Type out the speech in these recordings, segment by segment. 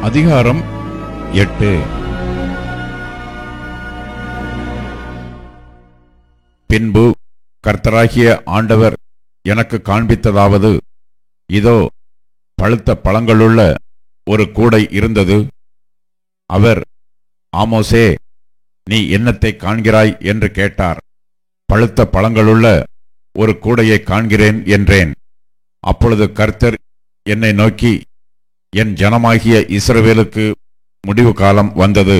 அதிகாரம் 8. பின்பு கர்த்தராகிய ஆண்டவர் எனக்கு காண்பித்ததாவது, இதோ பழுத்த பழங்களுள்ள ஒரு கூடை இருந்தது. அவர், ஆமோசே, நீ என்னத்தை காண்கிறாய் என்று கேட்டார். பழுத்த பழங்களுள்ள ஒரு கூடையை காண்கிறேன் என்றேன். அப்பொழுது கர்த்தர் என்னை நோக்கி, என் ஜனமாகிய இஸ்ரவேலுக்கு முடிவு காலம் வந்தது,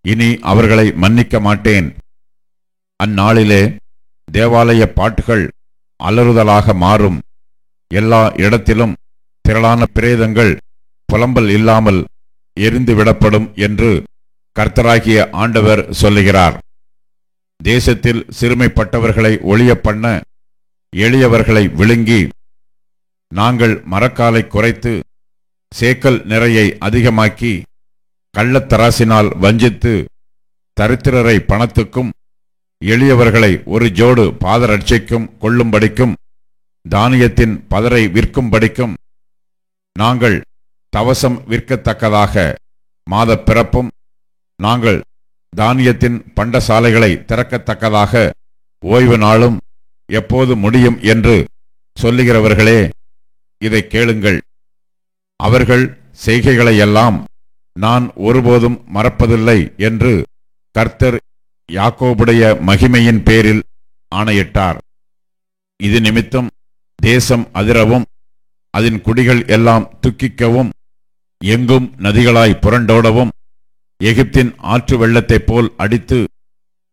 இனி அவர்களை மன்னிக்க மாட்டேன். அந்நாளிலே தேவாலய பாட்டுகள் அலறுதலாக மாறும். எல்லா இடத்திலும் திரளான பிரேதங்கள் புலம்பல் இல்லாமல் எரிந்துவிடப்படும் என்று கர்த்தராகிய ஆண்டவர் சொல்லுகிறார். தேசத்தில் சிறுமைப்பட்டவர்களை ஒழிய பண்ண எளியவர்களை விழுங்கி, நாங்கள் மரக்காலை குறைத்து சேக்கல் நிறையை அதிகமாக்கி கள்ளத்தராசினால் வஞ்சித்து தரித்திரரை பணத்துக்கும் எளியவர்களை ஒரு ஜோடு பாதரட்சைக்கும் கொள்ளும்படிக்கும் தானியத்தின் பதரை விற்கும்படிக்கும் நாங்கள் தவசம் விற்கத்தக்கதாக மாத பிறப்பும் நாங்கள் தானியத்தின் பண்டசாலைகளை திறக்கத்தக்கதாக ஓய்வு நாளும் எப்போது முடியும் என்று சொல்லுகிறவர்களே, இதை கேளுங்கள். அவர்கள் செய்கைகளையெல்லாம் நான் ஒருபோதும் மறப்பதில்லை என்று கர்த்தர் யாக்கோபுடைய மகிமையின் பேரில் ஆணையிட்டார். இது நிமித்தம் தேசம் அதிரவும் அதன் குடிகள் எல்லாம் துக்கிக்கவும் எங்கும் நதிகளாய் புரண்டோடவும் எகிப்தின் ஆற்று வெள்ளத்தைப் போல் அடித்து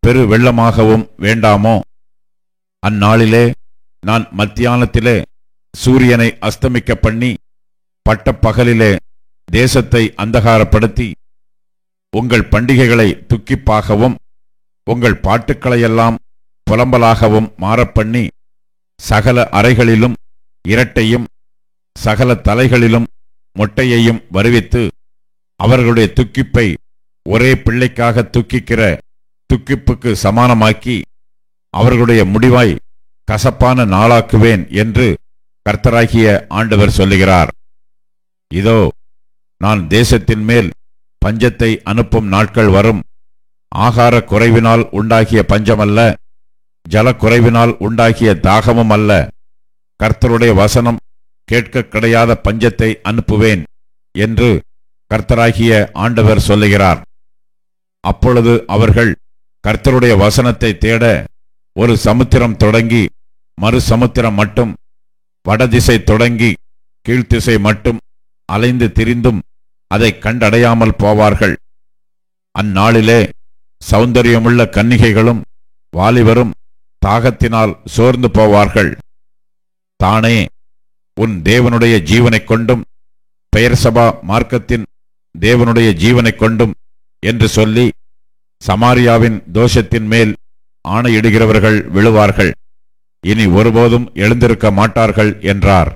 பெரு வெள்ளமாகவும் வேண்டாமோ? அந்நாளிலே நான் மத்தியானத்திலே சூரியனை அஸ்தமிக்க பண்ணி பட்டப்பகலிலே தேசத்தை அந்தகாரப்படுத்தி உங்கள் பண்டிகைகளை துக்கிப்பாகவும் உங்கள் பாட்டுக்களையெல்லாம் புலம்பலாகவும் மாறப்பண்ணி சகல அறைகளிலும் இரட்டையும் சகல தலைகளிலும் மொட்டையையும் வருவித்து அவர்களுடைய துக்கிப்பை ஒரே பிள்ளைக்காக துக்கிக்கிற துக்கிப்புக்கு சமானமாக்கி அவர்களுடைய முடிவாய் கசப்பான நாளாக்குவேன் என்று கர்த்தராகிய ஆண்டவர் சொல்லுகிறார். இதோ, நான் தேசத்தின் மேல் பஞ்சத்தை அனுப்பும் நாட்கள் வரும். ஆகார குறைவினால் உண்டாகிய பஞ்சமல்ல, ஜலக்குறைவினால் உண்டாகிய தாகமும் அல்ல, கர்த்தருடைய வசனம் கேட்க கிடையாத பஞ்சத்தை அனுப்புவேன் என்று கர்த்தராகிய ஆண்டவர் சொல்லுகிறார். அப்பொழுது அவர்கள் கர்த்தருடைய வசனத்தை தேட ஒரு சமுத்திரம் தொடங்கி மறு சமுத்திரம் மட்டும், வடதிசை தொடங்கி கீழ்த்திசை மட்டும் அலைந்து திரிந்தும் அதை கண்டடையாமல் போவார்கள். அந்நாளிலே சௌந்தரியமுள்ள கன்னிகைகளும் வாலிபரும் தாகத்தினால் சோர்ந்து போவார்கள். தானே உன் தேவனுடைய ஜீவனைக் கொண்டும் பெயர்சபா மார்க்கத்தின் தேவனுடைய ஜீவனைக் கொண்டும் என்று சொல்லி சமாரியாவின் தோஷத்தின் மேல் ஆணையிடுகிறவர்கள் விழுவார்கள், இனி ஒருபோதும் எழுந்திருக்க மாட்டார்கள் என்றார்.